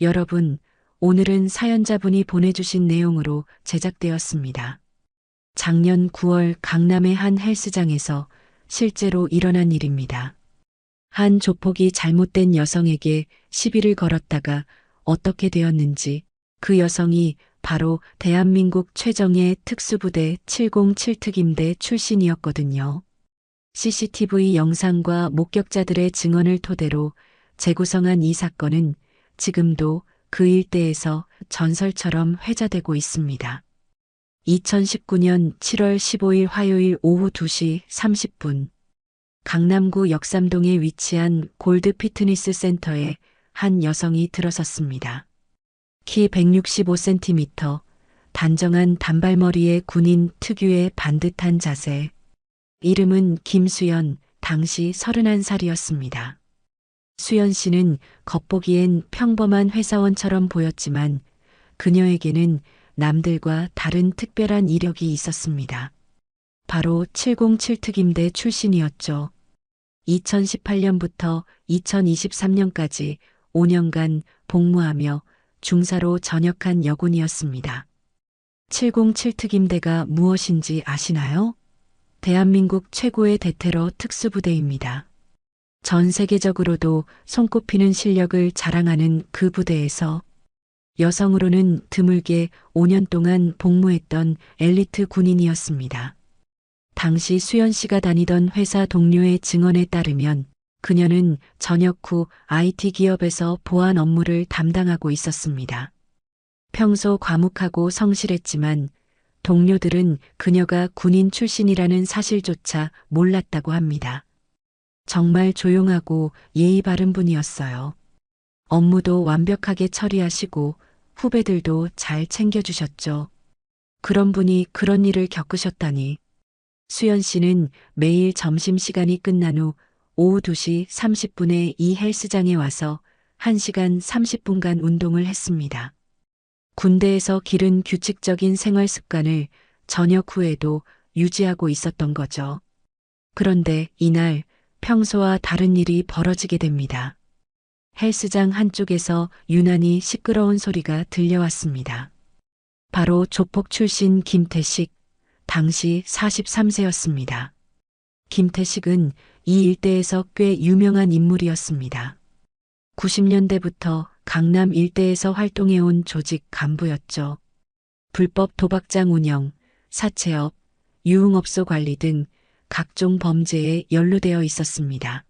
여러분, 오늘은 사연자분이 보내주신 내용으로 제작되었습니다. 작년 9월 강남의 한 헬스장에서 실제로 일어난 일입니다. 한 조폭이 잘못된 여성에게 시비를 걸었다가 어떻게 되었는지 그 여성이 바로 대한민국 최정예 특수부대 707특임대 출신이었거든요. CCTV 영상과 목격자들의 증언을 토대로 재구성한 이 사건은 지금도 그 일대에서 전설처럼 회자되고 있습니다. 2019년 7월 15일 화요일 오후 2시 30분 강남구 역삼동에 위치한 골드 피트니스 센터에 한 여성이 들어섰습니다. 키 165cm, 단정한 단발머리의 군인 특유의 반듯한 자세. 이름은 김수연, 당시 31살이었습니다. 수연 씨는 겉보기엔 평범한 회사원처럼 보였지만 그녀에게는 남들과 다른 특별한 이력이 있었습니다. 바로 707특임대 출신이었죠. 2018년부터 2023년까지 5년간 복무하며 중사로 전역한 여군이었습니다. 707특임대가 무엇인지 아시나요? 대한민국 최고의 대테러 특수부대입니다. 전 세계적으로도 손꼽히는 실력을 자랑하는 그 부대에서 여성으로는 드물게 5년 동안 복무했던 엘리트 군인이었습니다. 당시 수연 씨가 다니던 회사 동료의 증언에 따르면 그녀는 전역 후 IT 기업에서 보안 업무를 담당하고 있었습니다. 평소 과묵하고 성실했지만 동료들은 그녀가 군인 출신이라는 사실조차 몰랐다고 합니다. 정말 조용하고 예의 바른 분이었어요. 업무도 완벽하게 처리하시고 후배들도 잘 챙겨주셨죠. 그런 분이 그런 일을 겪으셨다니. 수연 씨는 매일 점심시간이 끝난 후 오후 2시 30분에 이 헬스장에 와서 1시간 30분간 운동을 했습니다. 군대에서 기른 규칙적인 생활 습관을 전역 후에도 유지하고 있었던 거죠. 그런데 이날 평소와 다른 일이 벌어지게 됩니다. 헬스장 한쪽에서 유난히 시끄러운 소리가 들려왔습니다. 바로 조폭 출신 김태식, 당시 43세였습니다. 김태식은 이 일대에서 꽤 유명한 인물이었습니다. 90년대부터 강남 일대에서 활동해온 조직 간부였죠. 불법 도박장 운영, 사채업, 유흥업소 관리 등 각종 범죄에 연루되어 있었습니다.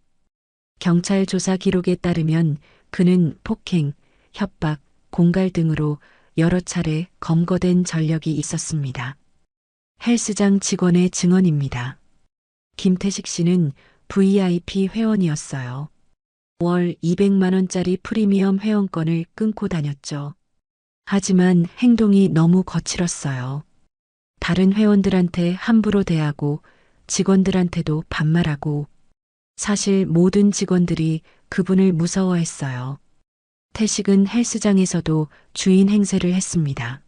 경찰 조사 기록에 따르면 그는 폭행, 협박, 공갈 등으로 여러 차례 검거된 전력이 있었습니다. 헬스장 직원의 증언입니다. 김태식 씨는 VIP 회원이었어요. 월 200만 원짜리 프리미엄 회원권을 끊고 다녔죠. 하지만 행동이 너무 거칠었어요. 다른 회원들한테 함부로 대하고 직원들한테도 반말하고 사실 모든 직원들이 그분을 무서워했어요. 태식은 헬스장에서도 주인 행세를 했습니다.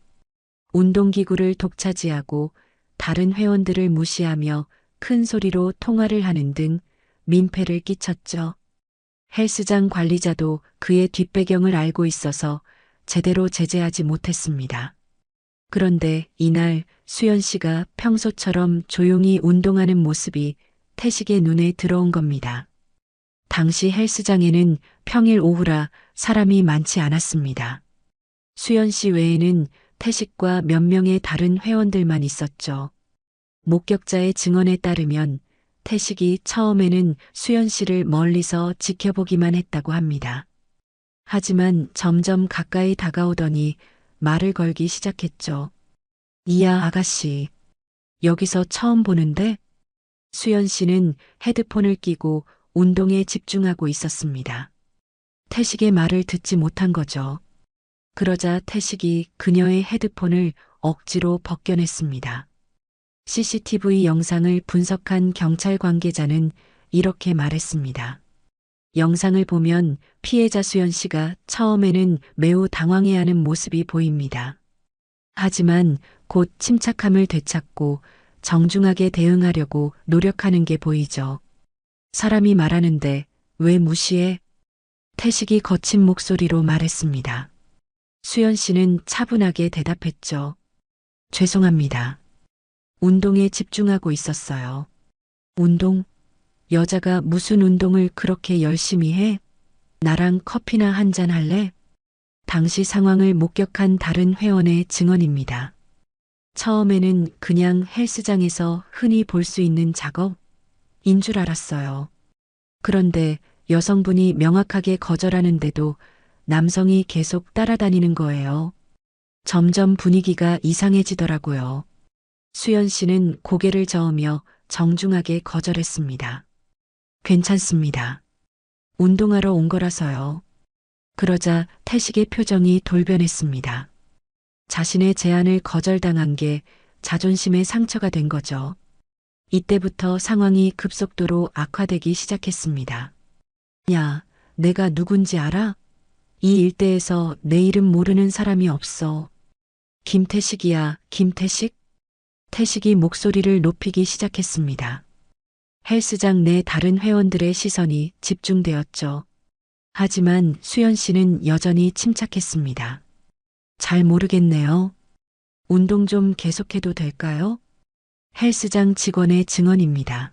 운동기구를 독차지하고 다른 회원들을 무시하며 큰 소리로 통화를 하는 등 민폐를 끼쳤죠. 헬스장 관리자도 그의 뒷배경을 알고 있어서 제대로 제재하지 못했습니다. 그런데 이날 수연 씨가 평소처럼 조용히 운동하는 모습이 태식의 눈에 들어온 겁니다. 당시 헬스장에는 평일 오후라 사람이 많지 않았습니다. 수연 씨 외에는 태식과 몇 명의 다른 회원들만 있었죠. 목격자의 증언에 따르면 태식이 처음에는 수연 씨를 멀리서 지켜보기만 했다고 합니다. 하지만 점점 가까이 다가오더니 말을 걸기 시작했죠. 이야 아가씨, 여기서 처음 보는데? 수연 씨는 헤드폰을 끼고 운동에 집중하고 있었습니다. 태식의 말을 듣지 못한 거죠. 그러자 태식이 그녀의 헤드폰을 억지로 벗겨냈습니다. CCTV 영상을 분석한 경찰 관계자는 이렇게 말했습니다. 영상을 보면 피해자 수연 씨가 처음에는 매우 당황해하는 모습이 보입니다. 하지만 곧 침착함을 되찾고 정중하게 대응하려고 노력하는 게 보이죠. 사람이 말하는데 왜 무시해? 태식이 거친 목소리로 말했습니다. 수연 씨는 차분하게 대답했죠. 죄송합니다. 운동에 집중하고 있었어요. 운동? 여자가 무슨 운동을 그렇게 열심히 해? 나랑 커피나 한잔 할래? 당시 상황을 목격한 다른 회원의 증언입니다. 처음에는 그냥 헬스장에서 흔히 볼 수 있는 작업인 줄 알았어요. 그런데 여성분이 명확하게 거절하는데도 남성이 계속 따라다니는 거예요. 점점 분위기가 이상해지더라고요. 수연 씨는 고개를 저으며 정중하게 거절했습니다. 괜찮습니다. 운동하러 온 거라서요. 그러자 태식의 표정이 돌변했습니다. 자신의 제안을 거절당한 게 자존심에 상처가 된 거죠. 이때부터 상황이 급속도로 악화되기 시작했습니다. 야, 내가 누군지 알아? 이 일대에서 내 이름 모르는 사람이 없어. 김태식이야, 김태식? 태식이 목소리를 높이기 시작했습니다. 헬스장 내 다른 회원들의 시선이 집중되었죠. 하지만 수연 씨는 여전히 침착했습니다. 잘 모르겠네요. 운동 좀 계속해도 될까요? 헬스장 직원의 증언입니다.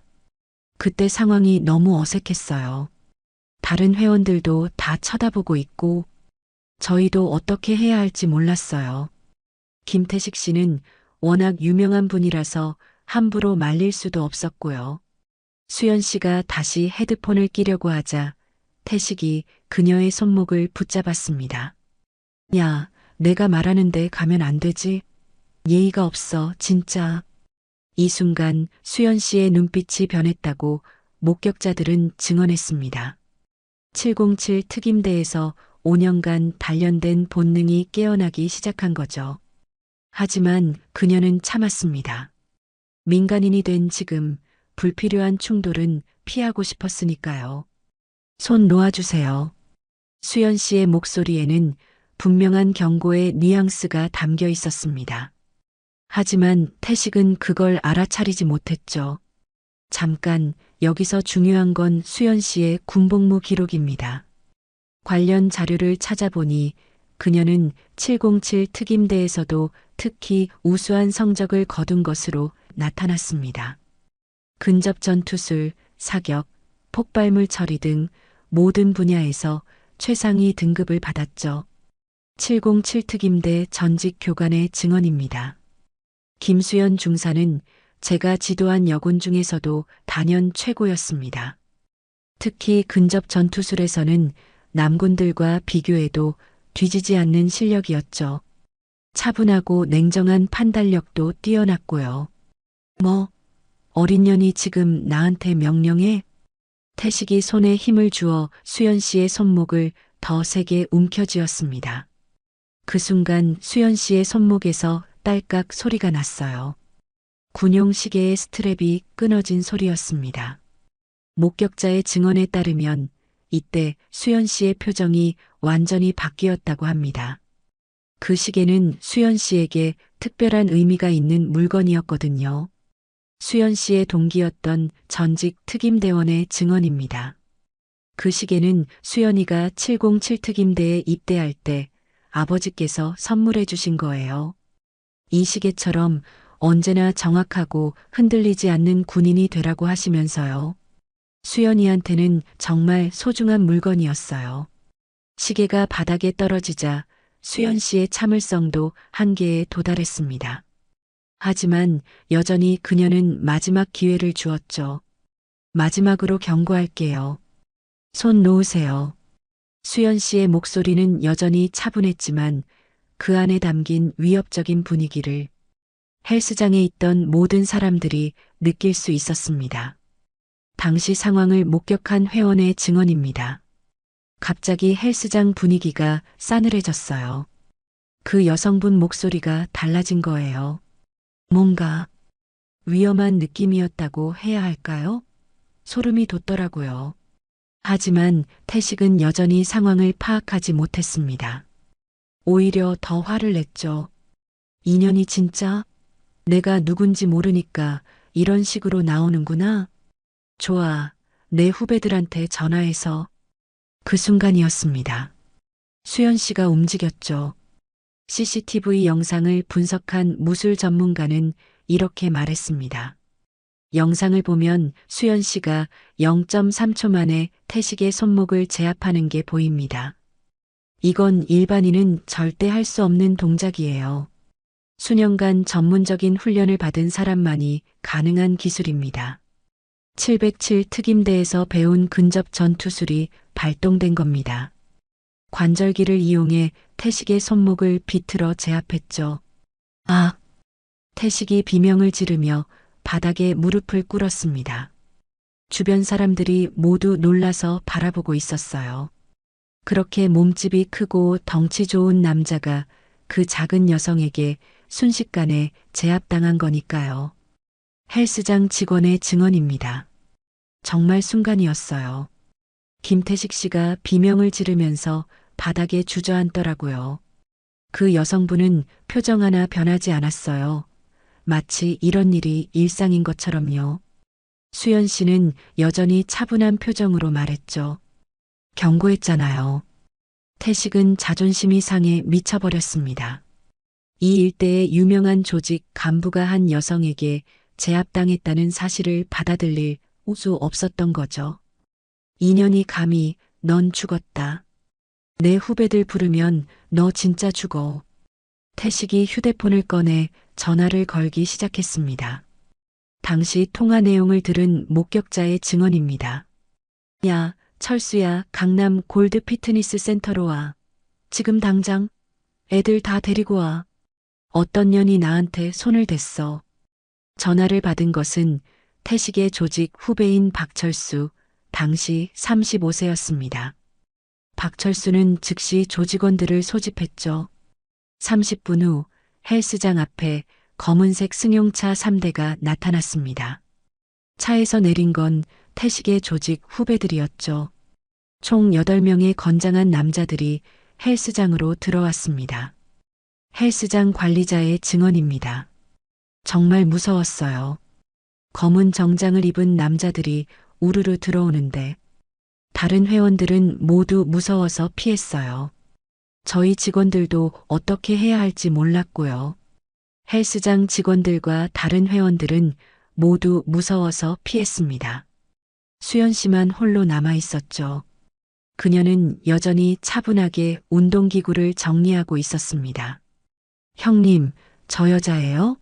그때 상황이 너무 어색했어요. 다른 회원들도 다 쳐다보고 있고 저희도 어떻게 해야 할지 몰랐어요. 김태식 씨는 워낙 유명한 분이라서 함부로 말릴 수도 없었고요. 수연 씨가 다시 헤드폰을 끼려고 하자 태식이 그녀의 손목을 붙잡았습니다. 야, 내가 말하는데 가면 안 되지? 예의가 없어, 진짜. 이 순간 수연 씨의 눈빛이 변했다고 목격자들은 증언했습니다. 707 특임대에서 5년간 단련된 본능이 깨어나기 시작한 거죠. 하지만 그녀는 참았습니다. 민간인이 된 지금 불필요한 충돌은 피하고 싶었으니까요. 손 놓아주세요. 수연 씨의 목소리에는 분명한 경고의 뉘앙스가 담겨 있었습니다. 하지만 태식은 그걸 알아차리지 못했죠. 잠깐, 여기서 중요한 건 수연 씨의 군복무 기록입니다. 관련 자료를 찾아보니 그녀는 707 특임대에서도 특히 우수한 성적을 거둔 것으로 나타났습니다. 근접 전투술, 사격, 폭발물 처리 등 모든 분야에서 최상위 등급을 받았죠. 707 특임대 전직 교관의 증언입니다. 김수연 중사는 제가 지도한 여군 중에서도 단연 최고였습니다. 특히 근접 전투술에서는 남군들과 비교해도 뒤지지 않는 실력이었죠. 차분하고 냉정한 판단력도 뛰어났고요. 뭐, 어린 년이 지금 나한테 명령해? 태식이 손에 힘을 주어 수연 씨의 손목을 더 세게 움켜쥐었습니다. 그 순간 수연 씨의 손목에서 딸깍 소리가 났어요. 군용 시계의 스트랩이 끊어진 소리였습니다. 목격자의 증언에 따르면 이때 수연 씨의 표정이 완전히 바뀌었다고 합니다. 그 시계는 수연 씨에게 특별한 의미가 있는 물건이었거든요. 수연 씨의 동기였던 전직 특임대원의 증언입니다. 그 시계는 수연이가 707 특임대에 입대할 때 아버지께서 선물해 주신 거예요. 이 시계처럼 언제나 정확하고 흔들리지 않는 군인이 되라고 하시면서요. 수연이한테는 정말 소중한 물건이었어요. 시계가 바닥에 떨어지자 수연 씨의 참을성도 한계에 도달했습니다. 하지만 여전히 그녀는 마지막 기회를 주었죠. 마지막으로 경고할게요. 손 놓으세요. 수연 씨의 목소리는 여전히 차분했지만 그 안에 담긴 위협적인 분위기를 헬스장에 있던 모든 사람들이 느낄 수 있었습니다. 당시 상황을 목격한 회원의 증언입니다. 갑자기 헬스장 분위기가 싸늘해졌어요. 그 여성분 목소리가 달라진 거예요. 뭔가 위험한 느낌이었다고 해야 할까요? 소름이 돋더라고요. 하지만 태식은 여전히 상황을 파악하지 못했습니다. 오히려 더 화를 냈죠. 인연이 진짜? 내가 누군지 모르니까 이런 식으로 나오는구나. 좋아, 내 후배들한테 전화해서. 그 순간이었습니다. 수연 씨가 움직였죠. CCTV 영상을 분석한 무술 전문가는 이렇게 말했습니다. 영상을 보면 수연 씨가 0.3초 만에 태식의 손목을 제압하는 게 보입니다. 이건 일반인은 절대 할 수 없는 동작이에요. 수년간 전문적인 훈련을 받은 사람만이 가능한 기술입니다. 707 특임대에서 배운 근접 전투술이 발동된 겁니다. 관절기를 이용해 태식의 손목을 비틀어 제압했죠. 아! 태식이 비명을 지르며 바닥에 무릎을 꿇었습니다. 주변 사람들이 모두 놀라서 바라보고 있었어요. 그렇게 몸집이 크고 덩치 좋은 남자가 그 작은 여성에게 순식간에 제압당한 거니까요. 헬스장 직원의 증언입니다. 정말 순간이었어요. 김태식 씨가 비명을 지르면서 바닥에 주저앉더라고요. 그 여성분은 표정 하나 변하지 않았어요. 마치 이런 일이 일상인 것처럼요. 수연 씨는 여전히 차분한 표정으로 말했죠. 경고했잖아요. 태식은 자존심이 상해 미쳐버렸습니다. 이 일대의 유명한 조직 간부가 한 여성에게 제압당했다는 사실을 받아들일 수 없었던 거죠. 인연이 감히 넌 죽었다. 내 후배들 부르면 너 진짜 죽어. 태식이 휴대폰을 꺼내 전화를 걸기 시작했습니다. 당시 통화 내용을 들은 목격자의 증언입니다. 야, 철수야, 강남 골드 피트니스 센터로 와. 지금 당장. 애들 다 데리고 와. 어떤 년이 나한테 손을 댔어. 전화를 받은 것은 태식의 조직 후배인 박철수, 당시 35세였습니다. 박철수는 즉시 조직원들을 소집했죠. 30분 후 헬스장 앞에 검은색 승용차 3대가 나타났습니다. 차에서 내린 건 태식의 조직 후배들이었죠. 총 8명의 건장한 남자들이 헬스장으로 들어왔습니다. 헬스장 관리자의 증언입니다. 정말 무서웠어요. 검은 정장을 입은 남자들이 우르르 들어오는데 다른 회원들은 모두 무서워서 피했어요. 저희 직원들도 어떻게 해야 할지 몰랐고요. 헬스장 직원들과 다른 회원들은 모두 무서워서 피했습니다. 수연 씨만 홀로 남아 있었죠. 그녀는 여전히 차분하게 운동기구를 정리하고 있었습니다. 형님, 저 여자예요?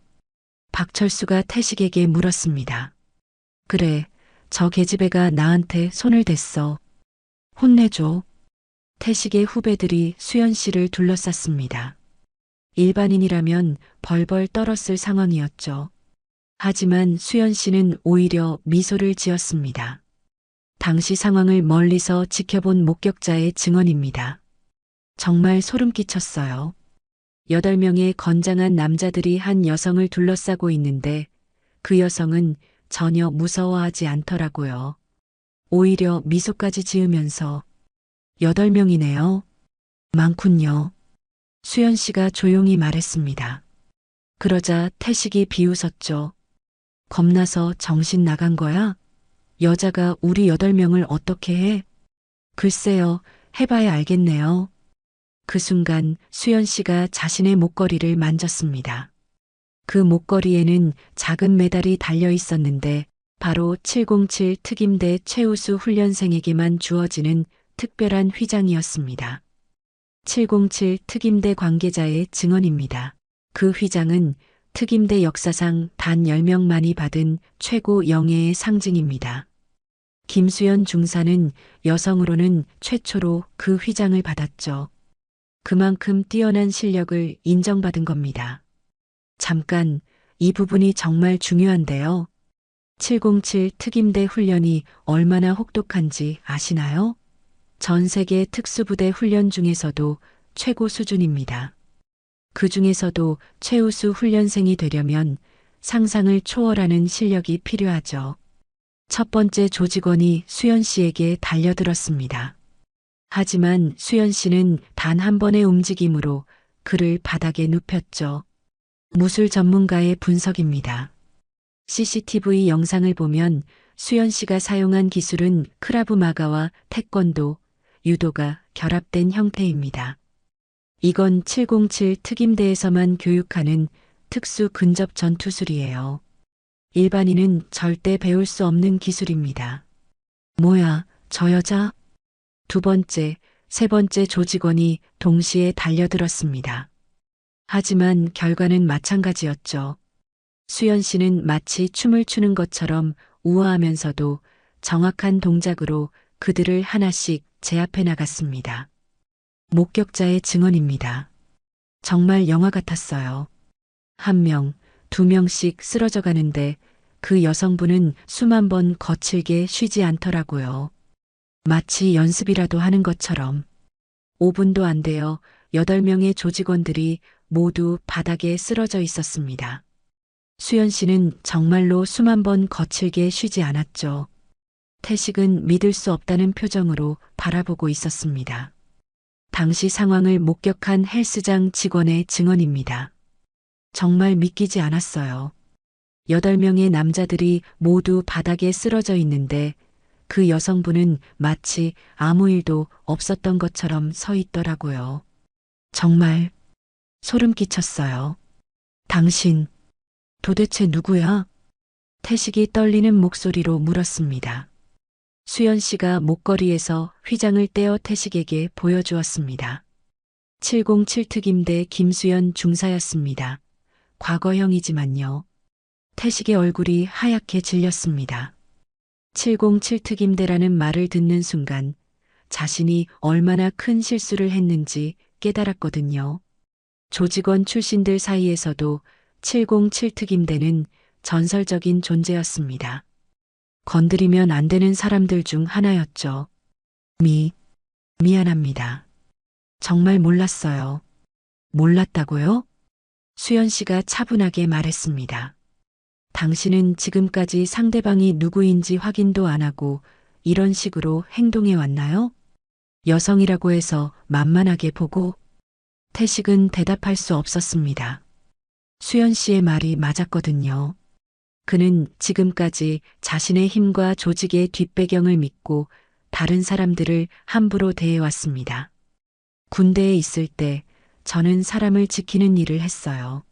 박철수가 태식에게 물었습니다. 그래, 저 계집애가 나한테 손을 댔어. 혼내줘. 태식의 후배들이 수연 씨를 둘러쌌습니다. 일반인이라면 벌벌 떨었을 상황이었죠. 하지만 수연 씨는 오히려 미소를 지었습니다. 당시 상황을 멀리서 지켜본 목격자의 증언입니다. 정말 소름 끼쳤어요. 8명의 건장한 남자들이 한 여성을 둘러싸고 있는데 그 여성은 전혀 무서워하지 않더라고요. 오히려 미소까지 지으면서 8명이네요. 많군요. 수연 씨가 조용히 말했습니다. 그러자 태식이 비웃었죠. 겁나서 정신 나간 거야? 여자가 우리 8명을 어떻게 해? 글쎄요, 해봐야 알겠네요. 그 순간 수연 씨가 자신의 목걸이를 만졌습니다. 그 목걸이에는 작은 메달이 달려 있었는데 바로 707 특임대 최우수 훈련생에게만 주어지는 특별한 휘장이었습니다. 707 특임대 관계자의 증언입니다. 그 휘장은 특임대 역사상 단 10명만이 받은 최고 영예의 상징입니다. 김수연 중사는 여성으로는 최초로 그 휘장을 받았죠. 그만큼 뛰어난 실력을 인정받은 겁니다. 잠깐, 이 부분이 정말 중요한데요. 707 특임대 훈련이 얼마나 혹독한지 아시나요? 전 세계 특수부대 훈련 중에서도 최고 수준입니다. 그 중에서도 최우수 훈련생이 되려면 상상을 초월하는 실력이 필요하죠. 첫 번째 조직원이 수연 씨에게 달려들었습니다. 하지만 수연 씨는 단 한 번의 움직임으로 그를 바닥에 눕혔죠. 무술 전문가의 분석입니다. CCTV 영상을 보면 수연 씨가 사용한 기술은 크라브 마가와 태권도, 유도가 결합된 형태입니다. 이건 707 특임대에서만 교육하는 특수 근접 전투술이에요. 일반인은 절대 배울 수 없는 기술입니다. 뭐야, 저 여자? 두 번째, 세 번째 조직원이 동시에 달려들었습니다. 하지만 결과는 마찬가지였죠. 수연 씨는 마치 춤을 추는 것처럼 우아하면서도 정확한 동작으로 그들을 하나씩 제압해 나갔습니다. 목격자의 증언입니다. 정말 영화 같았어요. 한 명, 두 명씩 쓰러져 가는데 그 여성분은 수만 번 거칠게 쉬지 않더라고요. 마치 연습이라도 하는 것처럼. 5분도 안 되어 8명의 조직원들이 모두 바닥에 쓰러져 있었습니다. 수연 씨는 정말로 수만 번 거칠게 쉬지 않았죠. 태식은 믿을 수 없다는 표정으로 바라보고 있었습니다. 당시 상황을 목격한 헬스장 직원의 증언입니다. 정말 믿기지 않았어요. 8명의 남자들이 모두 바닥에 쓰러져 있는데 그 여성분은 마치 아무 일도 없었던 것처럼 서 있더라고요. 정말 소름 끼쳤어요. 당신 도대체 누구야? 태식이 떨리는 목소리로 물었습니다. 수연 씨가 목걸이에서 휘장을 떼어 태식에게 보여주었습니다. 707 특임대 김수연 중사였습니다. 과거형이지만요. 태식의 얼굴이 하얗게 질렸습니다. 707 특임대라는 말을 듣는 순간 자신이 얼마나 큰 실수를 했는지 깨달았거든요. 조직원 출신들 사이에서도 707 특임대는 전설적인 존재였습니다. 건드리면 안 되는 사람들 중 하나였죠. 미안합니다. 정말 몰랐어요. 몰랐다고요? 수연 씨가 차분하게 말했습니다. 당신은 지금까지 상대방이 누구인지 확인도 안 하고 이런 식으로 행동해 왔나요? 여성이라고 해서 만만하게 보고. 태식은 대답할 수 없었습니다. 수연 씨의 말이 맞았거든요. 그는 지금까지 자신의 힘과 조직의 뒷배경을 믿고 다른 사람들을 함부로 대해왔습니다. 군대에 있을 때 저는 사람을 지키는 일을 했어요.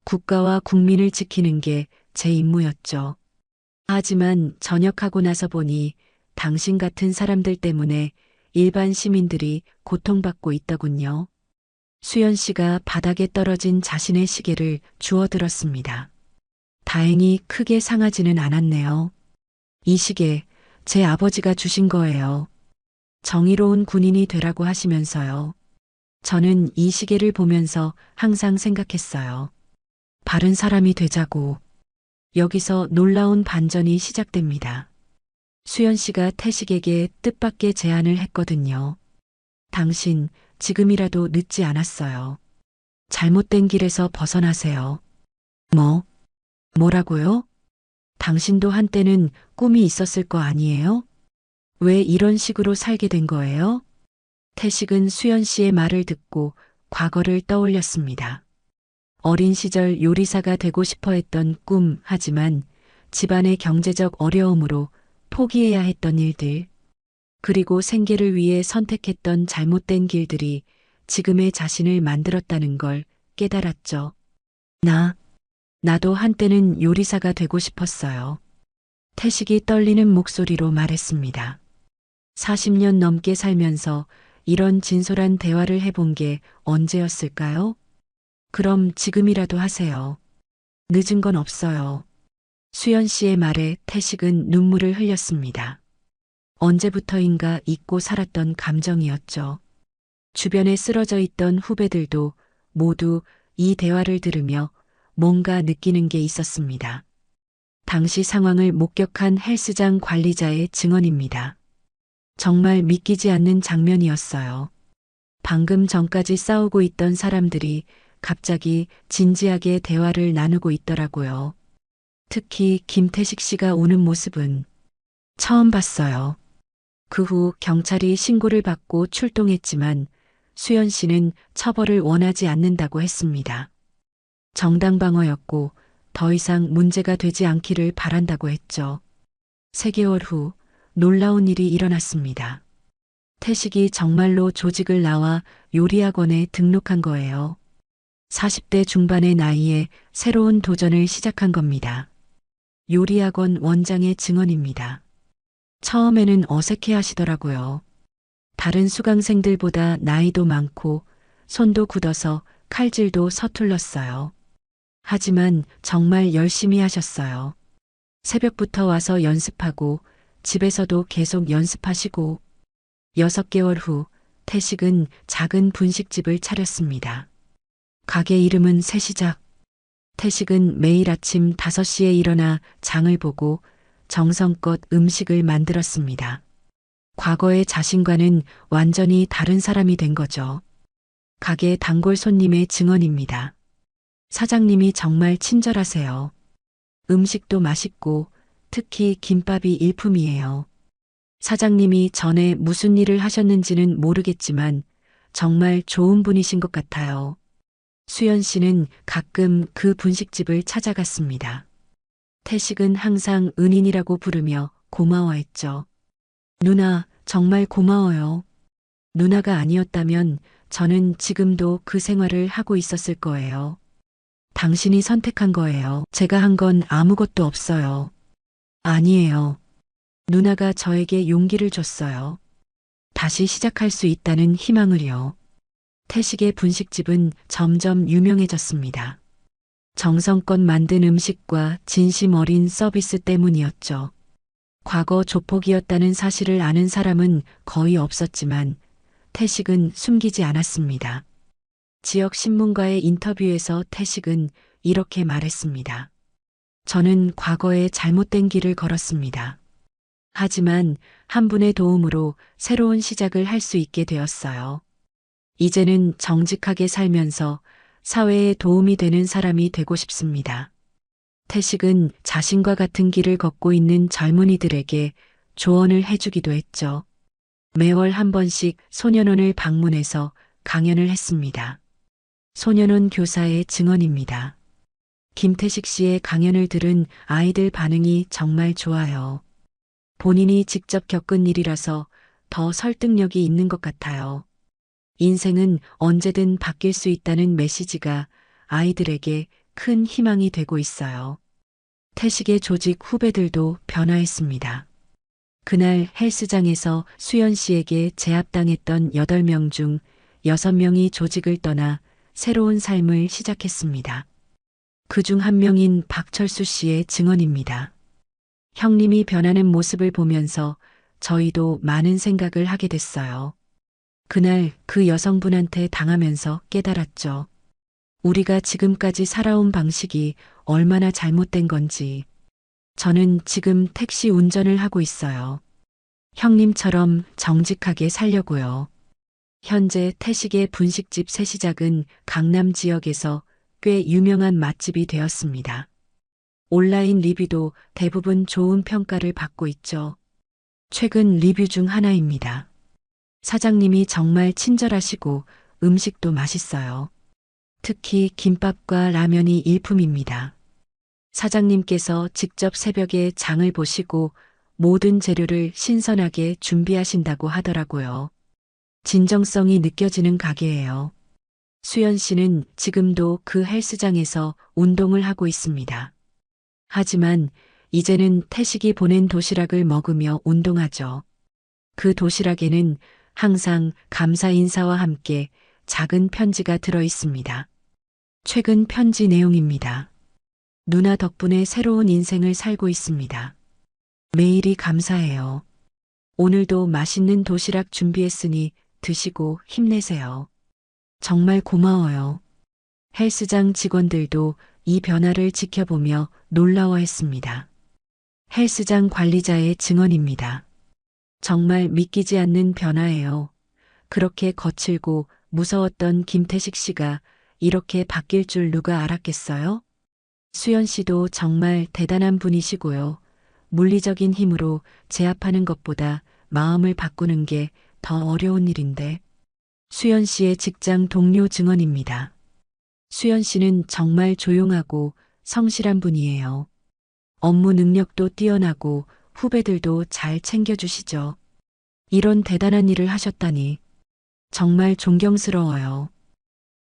국가와 국민을 지키는 게 제 임무였죠. 하지만 전역하고 나서 보니 당신 같은 사람들 때문에 일반 시민들이 고통받고 있더군요. 수연 씨가 바닥에 떨어진 자신의 시계를 주워들었습니다. 다행히 크게 상하지는 않았네요. 이 시계 제 아버지가 주신 거예요. 정의로운 군인이 되라고 하시면서요. 저는 이 시계를 보면서 항상 생각했어요. 바른 사람이 되자고. 여기서 놀라운 반전이 시작됩니다. 수연 씨가 태식에게 뜻밖의 제안을 했거든요. 당신 지금이라도 늦지 않았어요. 잘못된 길에서 벗어나세요. 뭐라고요? 당신도 한때는 꿈이 있었을 거 아니에요? 왜 이런 식으로 살게 된 거예요? 태식은 수연 씨의 말을 듣고 과거를 떠올렸습니다. 어린 시절 요리사가 되고 싶어 했던 꿈, 하지만 집안의 경제적 어려움으로 포기해야 했던 일들, 그리고 생계를 위해 선택했던 잘못된 길들이 지금의 자신을 만들었다는 걸 깨달았죠. 나도 한때는 요리사가 되고 싶었어요. 태식이 떨리는 목소리로 말했습니다. 40년 넘게 살면서 이런 진솔한 대화를 해본 게 언제였을까요? 그럼 지금이라도 하세요. 늦은 건 없어요. 수연 씨의 말에 태식은 눈물을 흘렸습니다. 언제부터인가 잊고 살았던 감정이었죠. 주변에 쓰러져 있던 후배들도 모두 이 대화를 들으며 뭔가 느끼는 게 있었습니다. 당시 상황을 목격한 헬스장 관리자의 증언입니다. 정말 믿기지 않는 장면이었어요. 방금 전까지 싸우고 있던 사람들이 갑자기 진지하게 대화를 나누고 있더라고요. 특히 김태식 씨가 우는 모습은 처음 봤어요. 그 후 경찰이 신고를 받고 출동했지만 수연 씨는 처벌을 원하지 않는다고 했습니다. 정당방어였고 더 이상 문제가 되지 않기를 바란다고 했죠. 3개월 후 놀라운 일이 일어났습니다. 태식이 정말로 조직을 나와 요리학원에 등록한 거예요. 40대 중반의 나이에 새로운 도전을 시작한 겁니다. 요리학원 원장의 증언입니다. 처음에는 어색해 하시더라고요. 다른 수강생들보다 나이도 많고 손도 굳어서 칼질도 서툴렀어요. 하지만 정말 열심히 하셨어요. 새벽부터 와서 연습하고 집에서도 계속 연습하시고 6개월 후 태식은 작은 분식집을 차렸습니다. 가게 이름은 새시작. 태식은 매일 아침 5시에 일어나 장을 보고 정성껏 음식을 만들었습니다. 과거의 자신과는 완전히 다른 사람이 된 거죠. 가게 단골 손님의 증언입니다. 사장님이 정말 친절하세요. 음식도 맛있고 특히 김밥이 일품이에요. 사장님이 전에 무슨 일을 하셨는지는 모르겠지만 정말 좋은 분이신 것 같아요. 수연 씨는 가끔 그 분식집을 찾아갔습니다. 태식은 항상 은인이라고 부르며 고마워했죠. 누나, 정말 고마워요. 누나가 아니었다면 저는 지금도 그 생활을 하고 있었을 거예요. 당신이 선택한 거예요. 제가 한 건 아무것도 없어요. 아니에요. 누나가 저에게 용기를 줬어요. 다시 시작할 수 있다는 희망을요. 태식의 분식집은 점점 유명해졌습니다. 정성껏 만든 음식과 진심 어린 서비스 때문이었죠. 과거 조폭이었다는 사실을 아는 사람은 거의 없었지만 태식은 숨기지 않았습니다. 지역 신문과의 인터뷰에서 태식은 이렇게 말했습니다. 저는 과거에 잘못된 길을 걸었습니다. 하지만 한 분의 도움으로 새로운 시작을 할 수 있게 되었어요. 이제는 정직하게 살면서 사회에 도움이 되는 사람이 되고 싶습니다. 태식은 자신과 같은 길을 걷고 있는 젊은이들에게 조언을 해주기도 했죠. 매월 한 번씩 소년원을 방문해서 강연을 했습니다. 소년원 교사의 증언입니다. 김태식 씨의 강연을 들은 아이들 반응이 정말 좋아요. 본인이 직접 겪은 일이라서 더 설득력이 있는 것 같아요. 인생은 언제든 바뀔 수 있다는 메시지가 아이들에게 큰 희망이 되고 있어요. 태식의 조직 후배들도 변화했습니다. 그날 헬스장에서 수연 씨에게 제압당했던 8명 중 6명이 조직을 떠나 새로운 삶을 시작했습니다. 그중 한 명인 박철수 씨의 증언입니다. 형님이 변하는 모습을 보면서 저희도 많은 생각을 하게 됐어요. 그날 그 여성분한테 당하면서 깨달았죠. 우리가 지금까지 살아온 방식이 얼마나 잘못된 건지. 저는 지금 택시 운전을 하고 있어요. 형님처럼 정직하게 살려고요. 현재 태식의 분식집 새시작은 강남 지역에서 꽤 유명한 맛집이 되었습니다. 온라인 리뷰도 대부분 좋은 평가를 받고 있죠. 최근 리뷰 중 하나입니다. 사장님이 정말 친절하시고 음식도 맛있어요. 특히 김밥과 라면이 일품입니다. 사장님께서 직접 새벽에 장을 보시고 모든 재료를 신선하게 준비하신다고 하더라고요. 진정성이 느껴지는 가게예요. 수연 씨는 지금도 그 헬스장에서 운동을 하고 있습니다. 하지만 이제는 태식이 보낸 도시락을 먹으며 운동하죠. 그 도시락에는 항상 감사 인사와 함께 작은 편지가 들어 있습니다. 최근 편지 내용입니다. 누나 덕분에 새로운 인생을 살고 있습니다. 매일이 감사해요. 오늘도 맛있는 도시락 준비했으니 드시고 힘내세요. 정말 고마워요. 헬스장 직원들도 이 변화를 지켜보며 놀라워했습니다. 헬스장 관리자의 증언입니다. 정말 믿기지 않는 변화예요. 그렇게 거칠고 무서웠던 김태식 씨가 이렇게 바뀔 줄 누가 알았겠어요? 수연 씨도 정말 대단한 분이시고요. 물리적인 힘으로 제압하는 것보다 마음을 바꾸는 게 더 어려운 일인데. 수연 씨의 직장 동료 증언입니다. 수연 씨는 정말 조용하고 성실한 분이에요. 업무 능력도 뛰어나고 후배들도 잘 챙겨주시죠. 이런 대단한 일을 하셨다니 정말 존경스러워요.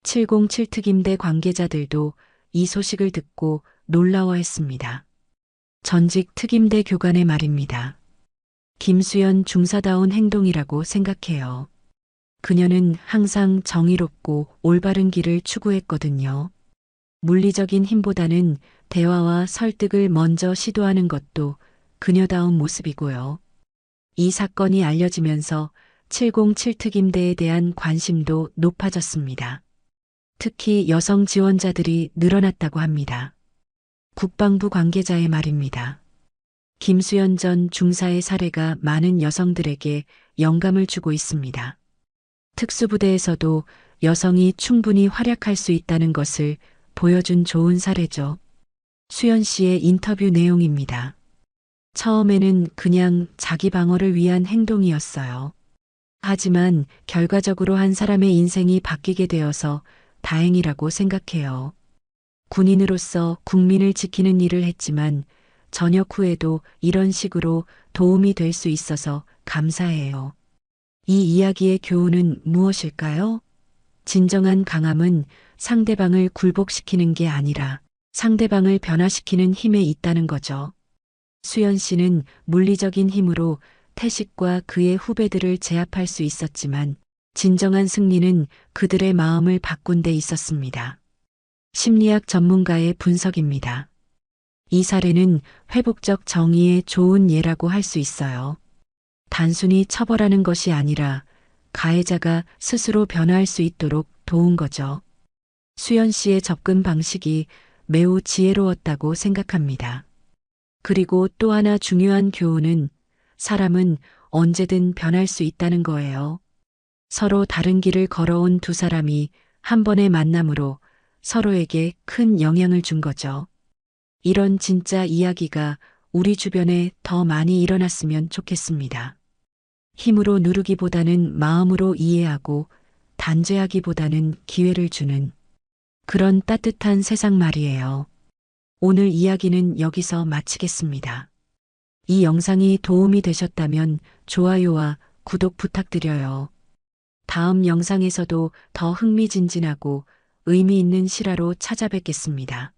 707 특임대 관계자들도 이 소식을 듣고 놀라워했습니다. 전직 특임대 교관의 말입니다. 김수연 중사다운 행동이라고 생각해요. 그녀는 항상 정의롭고 올바른 길을 추구했거든요. 물리적인 힘보다는 대화와 설득을 먼저 시도하는 것도 그녀다운 모습이고요. 이 사건이 알려지면서 707 특임대에 대한 관심도 높아졌습니다. 특히 여성 지원자들이 늘어났다고 합니다. 국방부 관계자의 말입니다. 김수연 전 중사의 사례가 많은 여성들에게 영감을 주고 있습니다. 특수부대에서도 여성이 충분히 활약할 수 있다는 것을 보여준 좋은 사례죠. 수연 씨의 인터뷰 내용입니다. 처음에는 그냥 자기 방어를 위한 행동이었어요. 하지만 결과적으로 한 사람의 인생이 바뀌게 되어서 다행이라고 생각해요. 군인으로서 국민을 지키는 일을 했지만 전역 후에도 이런 식으로 도움이 될 수 있어서 감사해요. 이 이야기의 교훈은 무엇일까요? 진정한 강함은 상대방을 굴복시키는 게 아니라 상대방을 변화시키는 힘에 있다는 거죠. 수연 씨는 물리적인 힘으로 태식과 그의 후배들을 제압할 수 있었지만 진정한 승리는 그들의 마음을 바꾼 데 있었습니다. 심리학 전문가의 분석입니다. 이 사례는 회복적 정의의 좋은 예라고 할 수 있어요. 단순히 처벌하는 것이 아니라 가해자가 스스로 변화할 수 있도록 도운 거죠. 수연 씨의 접근 방식이 매우 지혜로웠다고 생각합니다. 그리고 또 하나 중요한 교훈은 사람은 언제든 변할 수 있다는 거예요. 서로 다른 길을 걸어온 두 사람이 한 번의 만남으로 서로에게 큰 영향을 준 거죠. 이런 진짜 이야기가 우리 주변에 더 많이 일어났으면 좋겠습니다. 힘으로 누르기보다는 마음으로 이해하고 단죄하기보다는 기회를 주는 그런 따뜻한 세상 말이에요. 오늘 이야기는 여기서 마치겠습니다. 이 영상이 도움이 되셨다면 좋아요와 구독 부탁드려요. 다음 영상에서도 더 흥미진진하고 의미 있는 실화로 찾아뵙겠습니다.